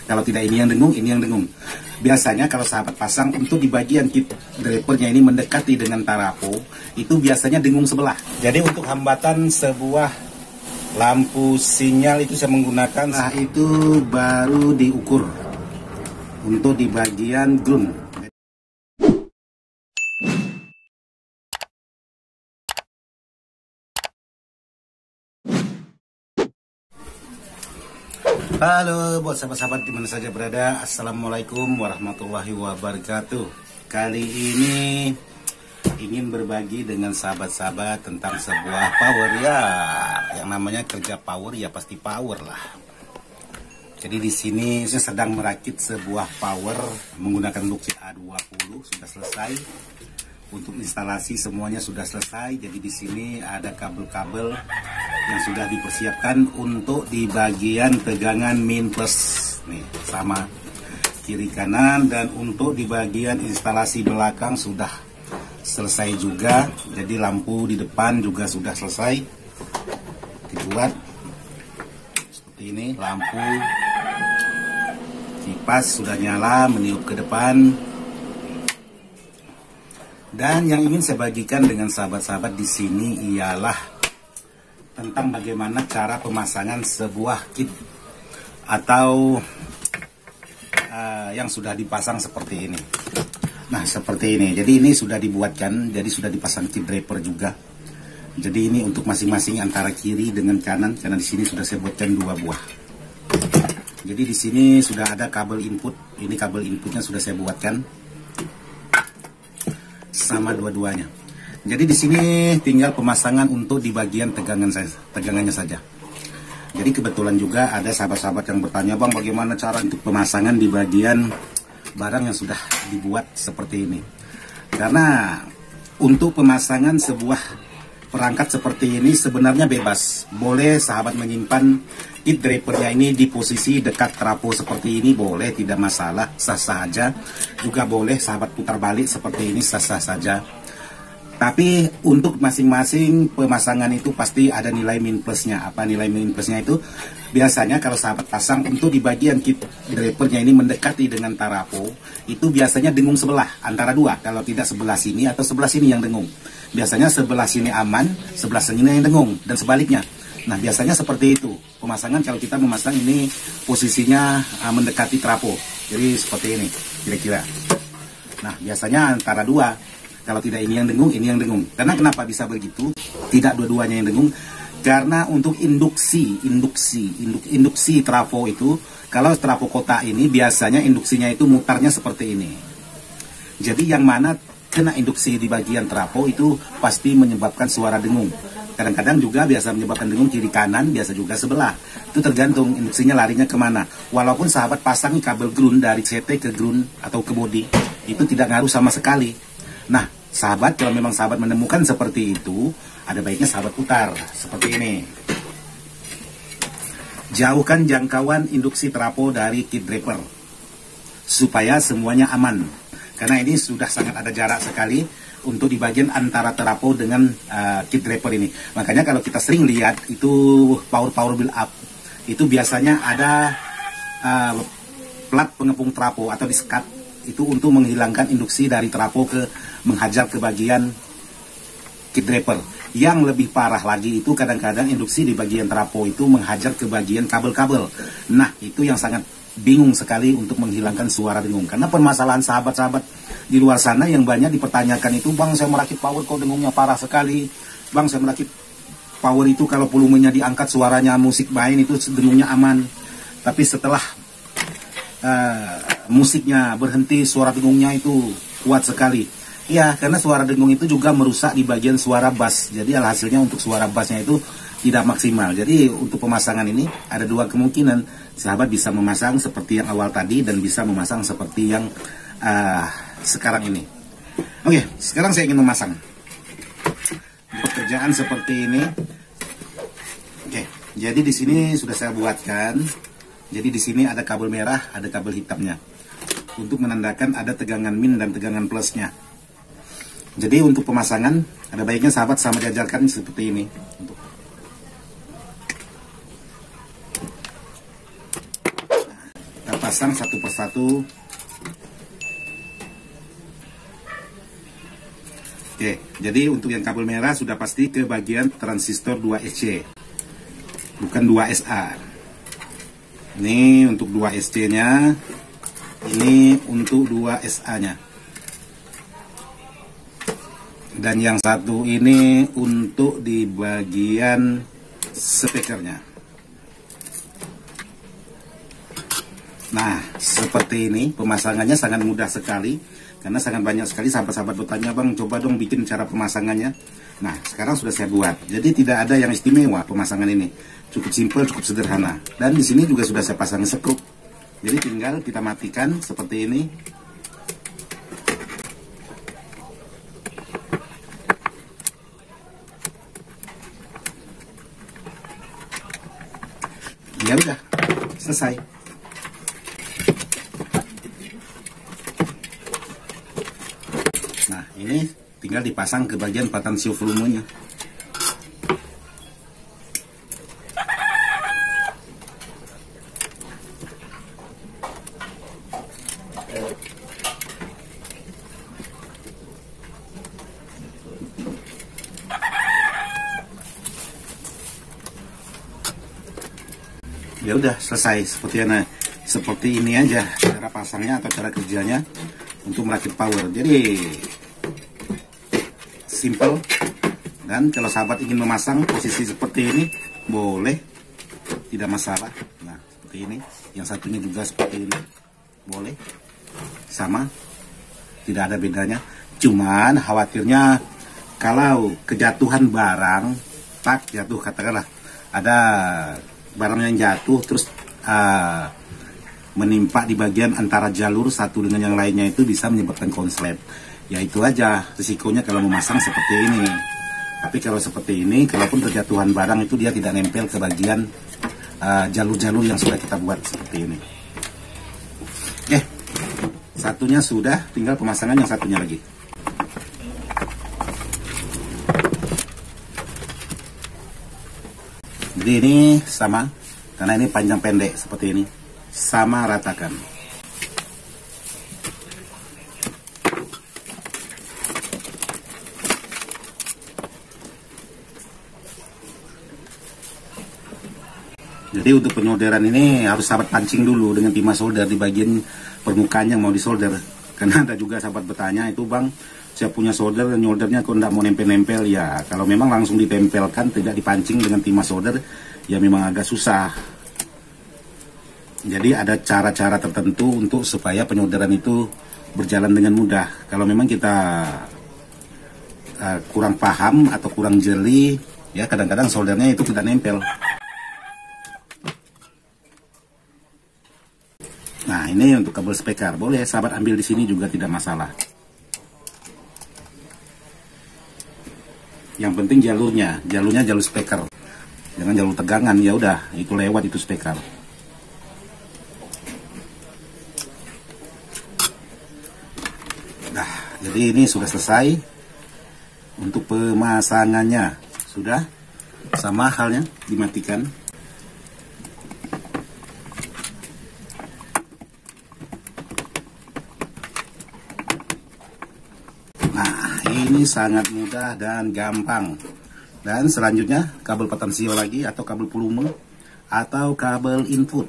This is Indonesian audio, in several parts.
Kalau tidak ini yang dengung, ini yang dengung. Biasanya kalau sahabat pasang untuk di bagian kit drivernya ini mendekati dengan tarapo, itu biasanya dengung sebelah. Jadi untuk hambatan sebuah lampu sinyal itu saya menggunakan, nah itu baru diukur untuk di bagian ground. Halo buat sahabat-sahabat dimana saja berada, Assalamualaikum warahmatullahi wabarakatuh. Kali ini ingin berbagi dengan sahabat-sahabat tentang sebuah power ya, yang namanya kerja power ya pasti power lah. Jadi di sini saya sedang merakit sebuah power menggunakan Luxi A20, sudah selesai. Untuk instalasi semuanya sudah selesai. Jadi di sini ada kabel-kabel yang sudah dipersiapkan untuk di bagian tegangan min plus nih, sama kiri kanan, dan untuk di bagian instalasi belakang sudah selesai juga. Jadi lampu di depan juga sudah selesai dibuat seperti ini. Lampu kipas sudah nyala meniup ke depan. Dan yang ingin saya bagikan dengan sahabat-sahabat di sini ialah tentang bagaimana cara pemasangan sebuah kit atau yang sudah dipasang seperti ini. Nah seperti ini. Jadi ini sudah dibuatkan, jadi sudah dipasang kit driver juga. Jadi ini untuk masing-masing antara kiri dengan kanan, karena di sini sudah saya buatkan 2 buah. Jadi di sini sudah ada kabel input. Ini kabel inputnya sudah saya buatkan sama dua-duanya. Jadi di sini tinggal pemasangan untuk di bagian tegangannya saja. Jadi kebetulan juga ada sahabat-sahabat yang bertanya, Bang, bagaimana cara untuk pemasangan di bagian barang yang sudah dibuat seperti ini. Karena untuk pemasangan sebuah perangkat seperti ini sebenarnya bebas. Boleh sahabat menyimpan kit drivernya ini di posisi dekat trafo seperti ini, boleh, tidak masalah, sah-sah aja. Juga boleh sahabat putar balik seperti ini, sah-sah saja. Tapi untuk masing-masing pemasangan itu pasti ada nilai min plusnya. Apa nilai min plusnya itu? Biasanya kalau sahabat pasang untuk di bagian kit drivernya ini mendekati dengan tarapo, itu biasanya dengung sebelah, antara 2. Kalau tidak sebelah sini atau sebelah sini yang dengung. Biasanya sebelah sini aman, sebelah sini yang dengung, dan sebaliknya. Nah biasanya seperti itu pemasangan kalau kita memasang ini posisinya mendekati trafo. Jadi seperti ini kira-kira. Nah biasanya antara 2. Kalau tidak ini yang dengung, ini yang dengung. Karena kenapa bisa begitu? Tidak dua-duanya yang dengung. Karena untuk induksi trafo itu, kalau trafo kotak ini biasanya induksinya itu mutarnya seperti ini. Jadi yang mana kena induksi di bagian trafo itu pasti menyebabkan suara dengung. Kadang-kadang juga biasa menyebabkan dengung kiri kanan, biasa juga sebelah. Itu tergantung induksinya larinya kemana. Walaupun sahabat pasang kabel ground dari CT ke ground atau ke body, itu tidak ngaruh sama sekali. Nah, sahabat kalau memang sahabat menemukan seperti itu, ada baiknya sahabat putar seperti ini. Jauhkan jangkauan induksi trafo dari kit driver supaya semuanya aman. Karena ini sudah sangat ada jarak sekali untuk di bagian antara trafo dengan kit driver ini. Makanya kalau kita sering lihat itu power build up, itu biasanya ada plat pengepung trafo atau diskat. Itu untuk menghilangkan induksi dari trafo menghajar ke bagian kit driver. Yang lebih parah lagi itu kadang-kadang induksi di bagian trafo itu menghajar ke bagian kabel-kabel. Nah itu yang sangat bingung sekali untuk menghilangkan suara dengung. Karena permasalahan sahabat-sahabat di luar sana yang banyak dipertanyakan itu, Bang saya merakit power kok dengungnya parah sekali. Bang saya merakit power itu kalau volumenya diangkat suaranya musik main itu dengungnya aman. Tapi setelah musiknya berhenti, suara dengungnya itu kuat sekali. Ya, karena suara dengung itu juga merusak di bagian suara bass. Jadi alhasilnya untuk suara bassnya itu tidak maksimal. Jadi untuk pemasangan ini ada 2 kemungkinan. Sahabat bisa memasang seperti yang awal tadi dan bisa memasang seperti yang sekarang ini. Oke, sekarang saya ingin memasang. Pekerjaan seperti ini. Oke, jadi di sini sudah saya buatkan. Jadi di sini ada kabel merah, ada kabel hitamnya. Untuk menandakan ada tegangan min dan tegangan plusnya. Jadi untuk pemasangan, ada baiknya sahabat sama diajarkan seperti ini. pasang satu persatu. Oke, jadi untuk yang kabel merah sudah pasti ke bagian transistor 2SC, bukan 2SA. Ini untuk 2SC nya, ini untuk 2SA nya, dan yang satu ini untuk di bagian speakernya. Nah, seperti ini pemasangannya sangat mudah sekali. Karena sangat banyak sekali sahabat-sahabat bertanya, bang coba dong bikin cara pemasangannya. Nah, sekarang sudah saya buat. Jadi tidak ada yang istimewa pemasangan ini. Cukup simpel, cukup sederhana. Dan di sini juga sudah saya pasang skrup. Jadi tinggal kita matikan seperti ini. Ya udah, selesai. Nah, ini tinggal dipasang ke bagian patansio volumenya. Ya udah, selesai. Seperti ini aja cara pasangnya atau cara kerjanya untuk merakit power. Jadi simple. Dan kalau sahabat ingin memasang posisi seperti ini, boleh, tidak masalah. Nah, seperti ini. Yang satunya juga seperti ini, boleh, sama, tidak ada bedanya. Cuman khawatirnya kalau kejatuhan barang, tak jatuh, katakanlah ada barang yang jatuh terus menimpa di bagian antara jalur satu dengan yang lainnya, itu bisa menyebabkan konslet. Ya itu aja risikonya kalau memasang seperti ini. Tapi kalau seperti ini, kalaupun terjatuhan barang itu dia tidak nempel ke bagian jalur-jalur yang sudah kita buat seperti ini. Satunya sudah, tinggal pemasangan yang satunya lagi. Jadi ini sama, karena ini panjang pendek seperti ini, sama ratakan. Jadi untuk penyolderan ini harus sahabat pancing dulu dengan timah solder di bagian permukaan yang mau disolder. Karena ada juga sahabat bertanya, itu bang, saya punya solder dan nyoldernya kok nggak mau nempel-nempel. Ya kalau memang langsung ditempelkan, tidak dipancing dengan timah solder, ya memang agak susah. Jadi ada cara-cara tertentu untuk supaya penyolderan itu berjalan dengan mudah. Kalau memang kita kurang paham atau kurang jeli, ya kadang-kadang soldernya itu tidak nempel. Nah, ini untuk kabel speaker, boleh sahabat ambil di sini juga tidak masalah. Yang penting jalurnya jalur speaker, jangan jalur tegangan. Ya udah, itu lewat itu speaker. Nah, jadi ini sudah selesai untuk pemasangannya, sudah sama halnya dimatikan. Ini sangat mudah dan gampang. Dan selanjutnya kabel potensio lagi, atau kabel volume, atau kabel input.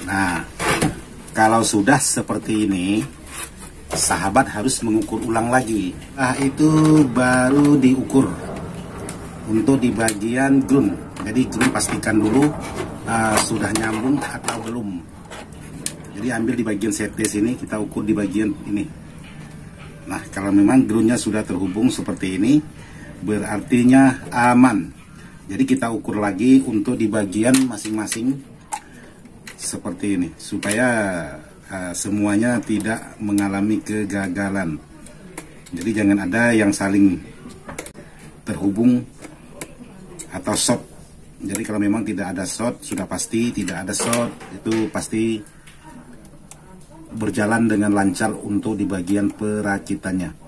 Nah, kalau sudah seperti ini, sahabat harus mengukur ulang lagi. Nah, itu baru diukur untuk di bagian ground. Jadi ground pastikan dulu sudah nyambung atau belum. Jadi ambil di bagian CT sini, kita ukur di bagian ini. Nah, kalau memang groundnya sudah terhubung seperti ini, berartinya aman. Jadi kita ukur lagi untuk di bagian masing-masing seperti ini, supaya semuanya tidak mengalami kegagalan. Jadi jangan ada yang saling terhubung atau short. Jadi kalau memang tidak ada short, sudah pasti tidak ada short, itu pasti berjalan dengan lancar untuk di bagian perakitannya.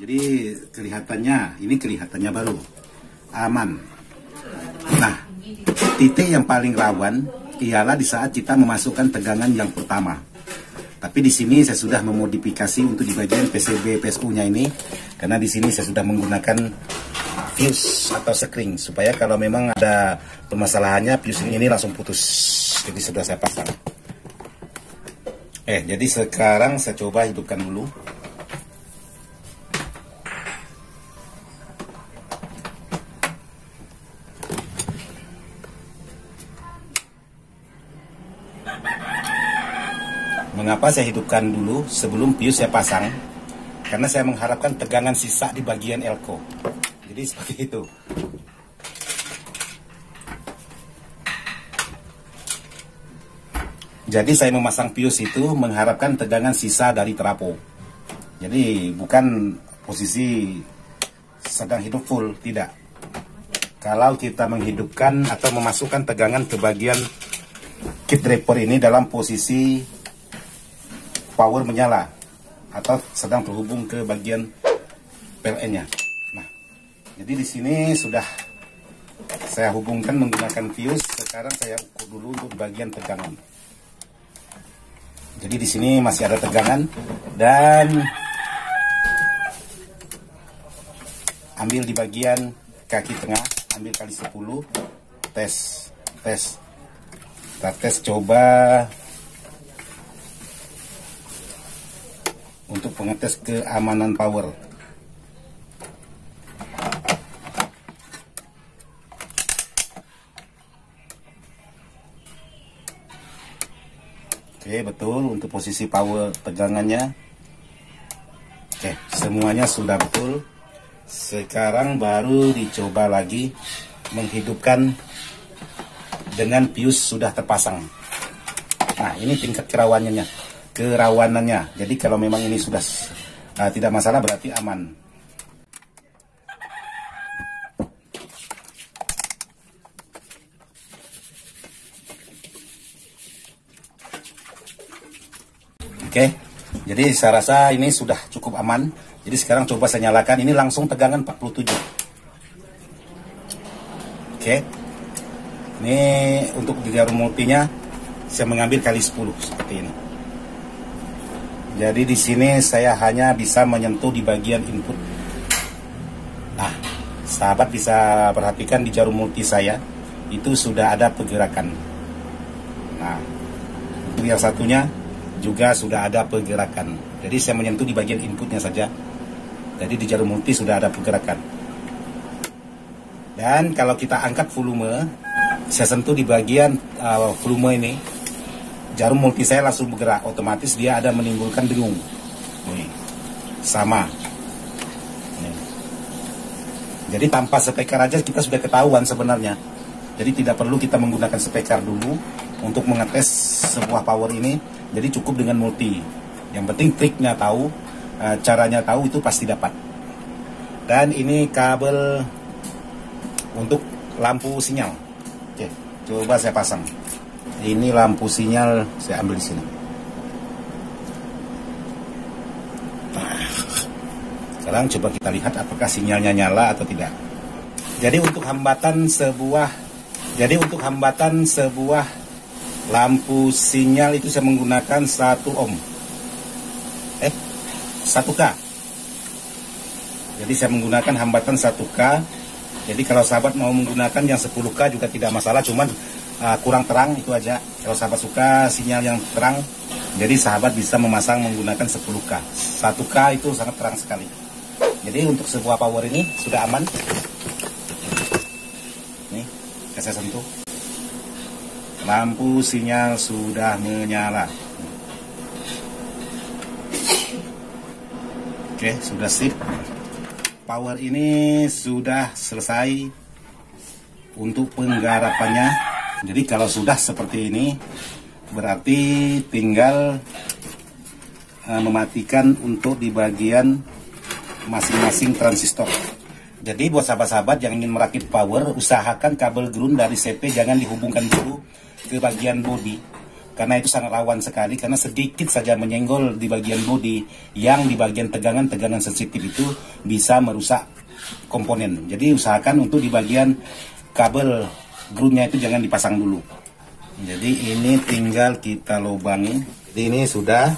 Jadi ini kelihatannya baru aman. Nah, titik yang paling rawan ialah di saat kita memasukkan tegangan yang pertama. Tapi di sini saya sudah memodifikasi untuk di bagian PCB PSU-nya ini, karena di sini saya sudah menggunakan fuse atau sekring supaya kalau memang ada permasalahannya fuse ini langsung putus. Jadi sudah saya pasang. Jadi sekarang saya coba hidupkan dulu. Mengapa saya hidupkan dulu sebelum fuse saya pasang? Karena saya mengharapkan tegangan sisa di bagian elko. Jadi seperti itu. Jadi saya memasang fuse itu mengharapkan tegangan sisa dari trafo. Jadi bukan posisi sedang hidup full, tidak. Kalau kita menghidupkan atau memasukkan tegangan ke bagian kit driver ini dalam posisi power menyala atau sedang terhubung ke bagian PLN-nya. Nah, jadi di sini sudah saya hubungkan menggunakan fuse. Sekarang saya ukur dulu untuk bagian tegangan. Jadi di sini masih ada tegangan dan ambil di bagian kaki tengah, ambil kali 10, tes. Kita tes coba untuk pengetes keamanan power. Oke, betul untuk posisi power tegangannya. Oke, semuanya sudah betul. Sekarang baru dicoba lagi menghidupkan dengan fuse sudah terpasang. Nah, ini tingkat kerawanannya. Jadi kalau memang ini sudah tidak masalah berarti aman. Oke, jadi saya rasa ini sudah cukup aman. Jadi sekarang coba saya nyalakan, ini langsung tegangan 47. Oke, ini untuk di jarum multinya saya mengambil kali 10 seperti ini. Jadi di sini saya hanya bisa menyentuh di bagian input. Nah, sahabat bisa perhatikan di jarum multi saya itu sudah ada pergerakan. Nah, untuk yang satunya juga sudah ada pergerakan. Jadi saya menyentuh di bagian inputnya saja. Jadi di jarum multi sudah ada pergerakan. Dan kalau kita angkat volume, saya sentuh di bagian volume ini, jarum multi saya langsung bergerak, otomatis dia ada menimbulkan dengung. Nih, sama. Nih. Jadi tanpa speaker aja kita sudah ketahuan sebenarnya. Jadi tidak perlu kita menggunakan speaker dulu untuk mengetes sebuah power ini. Jadi cukup dengan multi. Yang penting triknya tahu, caranya tahu, itu pasti dapat. Dan ini kabel untuk lampu sinyal. Oke, coba saya pasang. Ini lampu sinyal saya ambil di sini. Nah, sekarang coba kita lihat apakah sinyalnya nyala atau tidak. Jadi untuk hambatan sebuah lampu sinyal itu saya menggunakan 1 ohm. 1K. Jadi saya menggunakan hambatan 1K. Jadi kalau sahabat mau menggunakan yang 10K juga tidak masalah, cuman kurang terang itu aja. Kalau sahabat suka sinyal yang terang, jadi sahabat bisa memasang menggunakan 10K. 1K itu sangat terang sekali. Jadi untuk sebuah power ini sudah aman. Nih, saya sentuh. Lampu sinyal sudah menyala. Oke, sudah sip. Power ini sudah selesai untuk penggarapannya. Jadi kalau sudah seperti ini, berarti tinggal mematikan untuk di bagian masing-masing transistor. Jadi buat sahabat-sahabat yang ingin merakit power, usahakan kabel ground dari CP jangan dihubungkan dulu ke bagian bodi. karena itu sangat rawan sekali, karena sedikit saja menyenggol di bagian bodi yang di bagian tegangan sensitif itu bisa merusak komponen. Jadi usahakan untuk di bagian kabel groundnya itu jangan dipasang dulu. Jadi ini tinggal kita lubangi. Jadi ini sudah,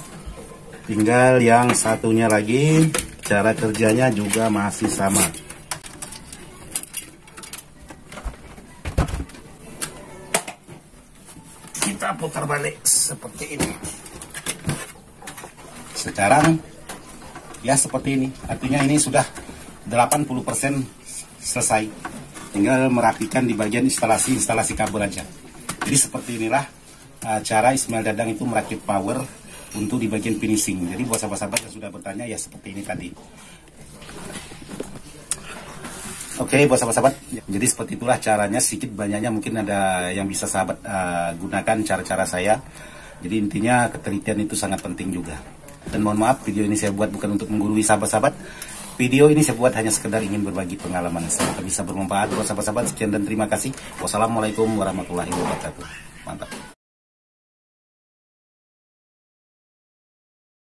tinggal yang satunya lagi. Cara kerjanya juga masih sama. Kita putar balik seperti ini. Sekarang ya seperti ini. Artinya ini sudah 80% selesai. Tinggal merapikan di bagian instalasi kabel aja. Jadi seperti inilah cara Ismail Dadang itu merakit power untuk di bagian finishing. Jadi buat sahabat-sahabat yang sudah bertanya ya seperti ini tadi. Oke, buat sahabat-sahabat, jadi seperti itulah caranya. Sedikit banyaknya mungkin ada yang bisa sahabat gunakan cara-cara saya. Jadi intinya ketelitian itu sangat penting juga. Dan mohon maaf, video ini saya buat bukan untuk menggurui sahabat-sahabat. Video ini saya buat hanya sekedar ingin berbagi pengalaman. Semoga bisa bermanfaat buat sahabat-sahabat. Sekian dan terima kasih. Wassalamualaikum warahmatullahi wabarakatuh.